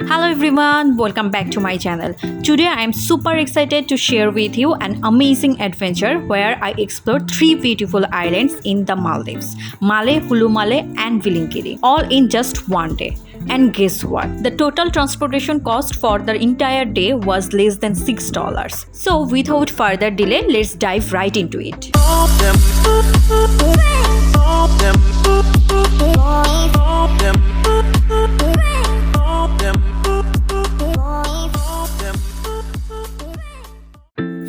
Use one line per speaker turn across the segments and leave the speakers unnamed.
Hello everyone, welcome back to my channel. Today I am super excited to share with you an amazing adventure where I explored three beautiful islands in the Maldives: Malé, Hulhumale and Villingili, all in just one day. And guess what? The total transportation cost for the entire day was less than $6. So without further delay, let's dive right into it.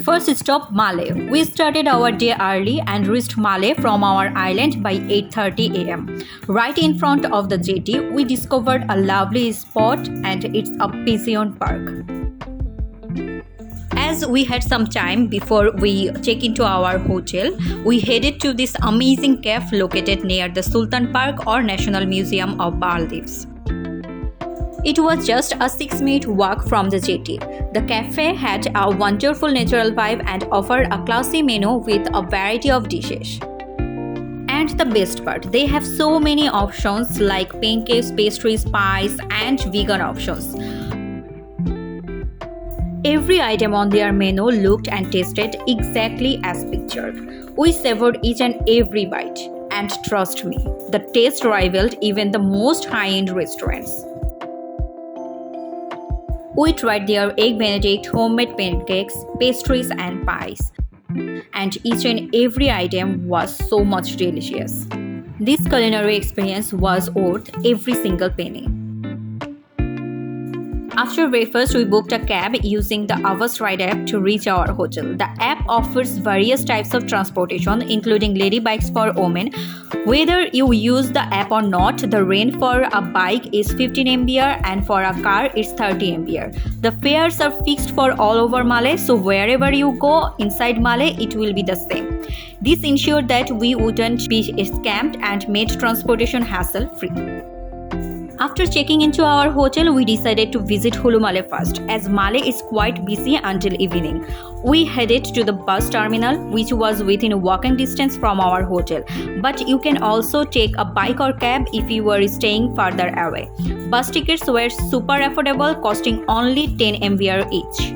First stop, Malé. We started our day early and reached Malé from our island by 8:30 am. Right in front of the jetty, we discovered a lovely spot and it's a pension park. As we had some time before we check into our hotel, we headed to this amazing cafe located near the Sultan Park or National Museum of Maldives. It was just a 6-minute walk from the jetty. The cafe had a wonderful natural vibe and offered a classy menu with a variety of dishes. And the best part, they have so many options like pancakes, pastries, pies, and vegan options. Every item on their menu looked and tasted exactly as pictured. We savored each and every bite, and trust me, the taste rivaled even the most high-end restaurants. We tried their egg benedict, homemade pancakes, pastries and pies. And each and every item was so much delicious. This culinary experience was worth every single penny. After breakfast, we booked a cab using the Avast Ride app to reach our hotel. The app offers various types of transportation, including lady bikes for women. Whether you use the app or not, the rent for a bike is 15 MBR and for a car it's 30 MBR. The fares are fixed for all over Malé, so wherever you go inside Malé, it will be the same. This ensured that we wouldn't be scammed and made transportation hassle-free. After checking into our hotel, we decided to visit Hulhumale first, as Malé is quite busy until evening. We headed to the bus terminal, which was within walking distance from our hotel, but you can also take a bike or cab if you were staying further away. Bus tickets were super affordable, costing only 10 MBR each.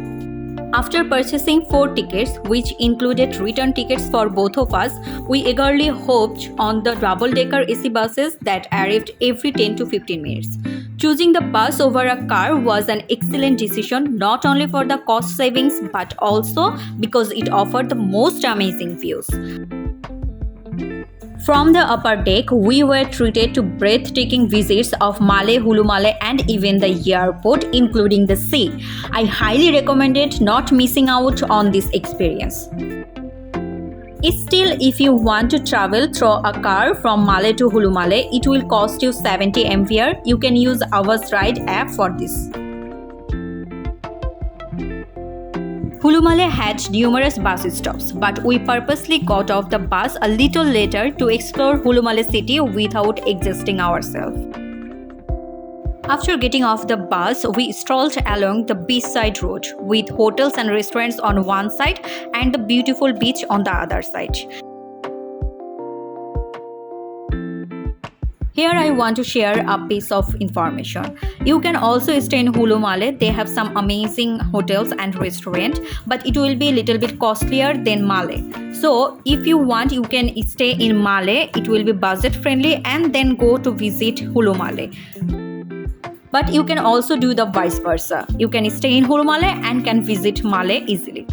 After purchasing 4 tickets, which included return tickets for both of us, we eagerly hoped on the double-decker AC buses that arrived every 10 to 15 minutes. Choosing the bus over a car was an excellent decision, not only for the cost savings but also because it offered the most amazing views. From the upper deck, we were treated to breathtaking visits of Malé, Hulhumale and even the airport, including the sea. I highly recommended not missing out on this experience. Still, if you want to travel through a car from Malé to Hulhumale, it will cost you 70 MVR. You can use our Ride app for this. Hulhumale had numerous bus stops, but we purposely got off the bus a little later to explore Hulhumale city without exhausting ourselves. After getting off the bus, we strolled along the beachside road with hotels and restaurants on one side and the beautiful beach on the other side. Here I want to share a piece of information. You can also stay in Hulhumale. They have some amazing hotels and restaurants, but it will be a little bit costlier than Malé. So if you want, you can stay in Malé. It will be budget friendly and then go to visit Hulhumale. But you can also do the vice versa. You can stay in Hulhumale and can visit Malé easily.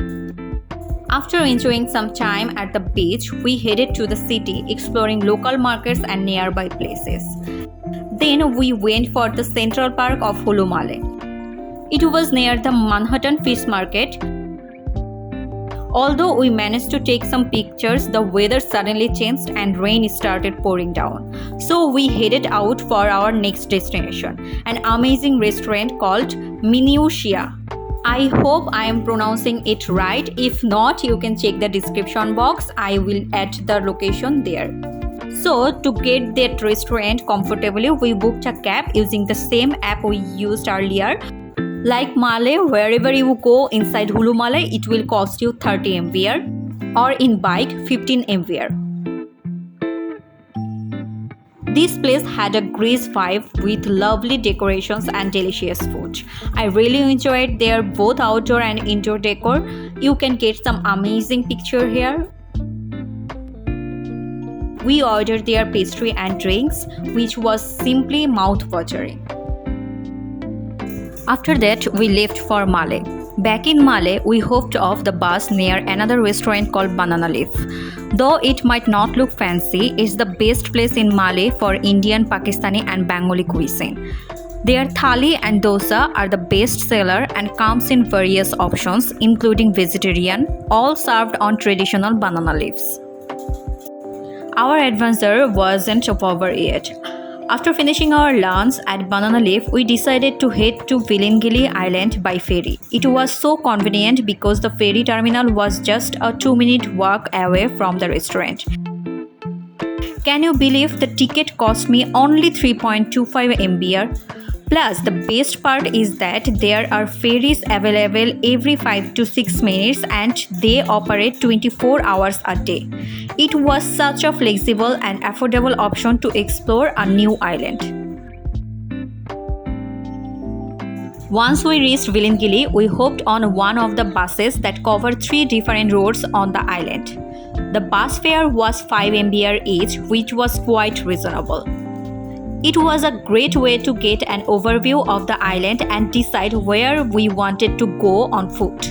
After enjoying some time at the beach, we headed to the city, exploring local markets and nearby places. Then we went for the Central Park of Hulhumale. It was near the Manhattan Fish Market. Although we managed to take some pictures, the weather suddenly changed and rain started pouring down. So we headed out for our next destination, an amazing restaurant called Minutia. I hope I am pronouncing it right. If not, you can check the description box. I will add the location there. So to get that restaurant comfortably, we booked a cab using the same app we used earlier. Like Malé, wherever you go inside Hulhumale, it will cost you 30 MVR or in bike 15 MVR. This place had a Greece vibe with lovely decorations and delicious food. I really enjoyed their both outdoor and indoor decor. You can get some amazing picture here. We ordered their pastry and drinks, which was simply mouth-watering. After that, we left for Malé. Back in Malé, we hopped off the bus near another restaurant called Banana Leaf. Though it might not look fancy, it's the best place in Malé for Indian, Pakistani and Bengali cuisine. Their thali and dosa are the best seller and comes in various options including vegetarian, all served on traditional banana leaves. Our adventure wasn't over yet. After finishing our lunch at Banana Leaf, we decided to head to Villingili Island by ferry. It was so convenient because the ferry terminal was just a 2-minute walk away from the restaurant. Can you believe the ticket cost me only 3.25 MBR? Plus, the best part is that there are ferries available every 5 to 6 minutes and they operate 24 hours a day. It was such a flexible and affordable option to explore a new island. Once we reached Villingili, we hopped on one of the buses that covered 3 different roads on the island. The bus fare was 5 MBR each, which was quite reasonable. It was a great way to get an overview of the island and decide where we wanted to go on foot.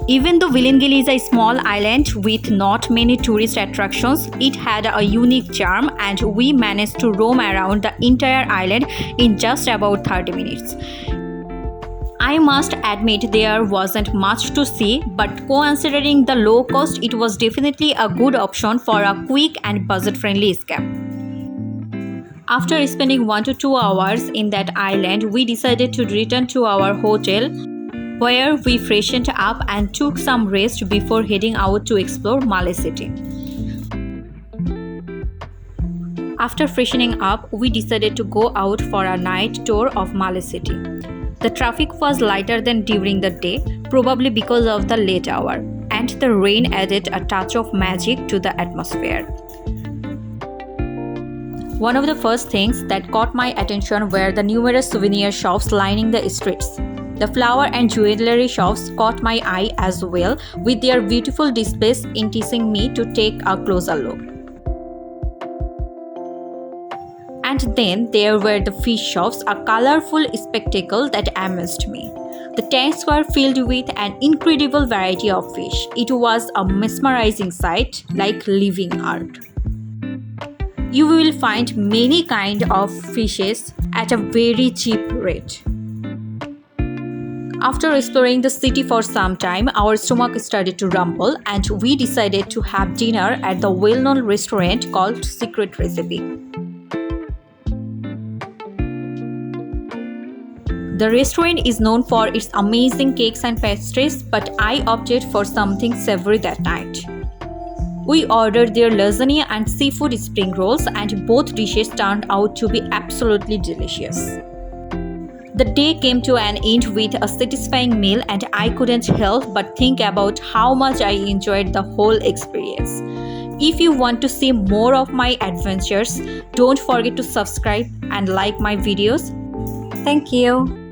Even though Villingili is a small island with not many tourist attractions, it had a unique charm and we managed to roam around the entire island in just about 30 minutes. I must admit there wasn't much to see, but considering the low cost, it was definitely a good option for a quick and budget-friendly escape. After spending 1 to 2 hours in that island, we decided to return to our hotel, where we freshened up and took some rest before heading out to explore Malé City. After freshening up, we decided to go out for a night tour of Malé City. The traffic was lighter than during the day, probably because of the late hour, and the rain added a touch of magic to the atmosphere. One of the first things that caught my attention were the numerous souvenir shops lining the streets. The flower and jewelry shops caught my eye as well, with their beautiful displays enticing me to take a closer look. And then there were the fish shops, a colorful spectacle that amazed me. The tanks were filled with an incredible variety of fish. It was a mesmerizing sight, like living art. You will find many kinds of fishes at a very cheap rate. After exploring the city for some time, our stomach started to rumble and we decided to have dinner at the well-known restaurant called Secret Recipe. The restaurant is known for its amazing cakes and pastries, but I opted for something savory that night. We ordered their lasagna and seafood spring rolls, and both dishes turned out to be absolutely delicious. The day came to an end with a satisfying meal, and I couldn't help but think about how much I enjoyed the whole experience. If you want to see more of my adventures, don't forget to subscribe and like my videos. Thank you.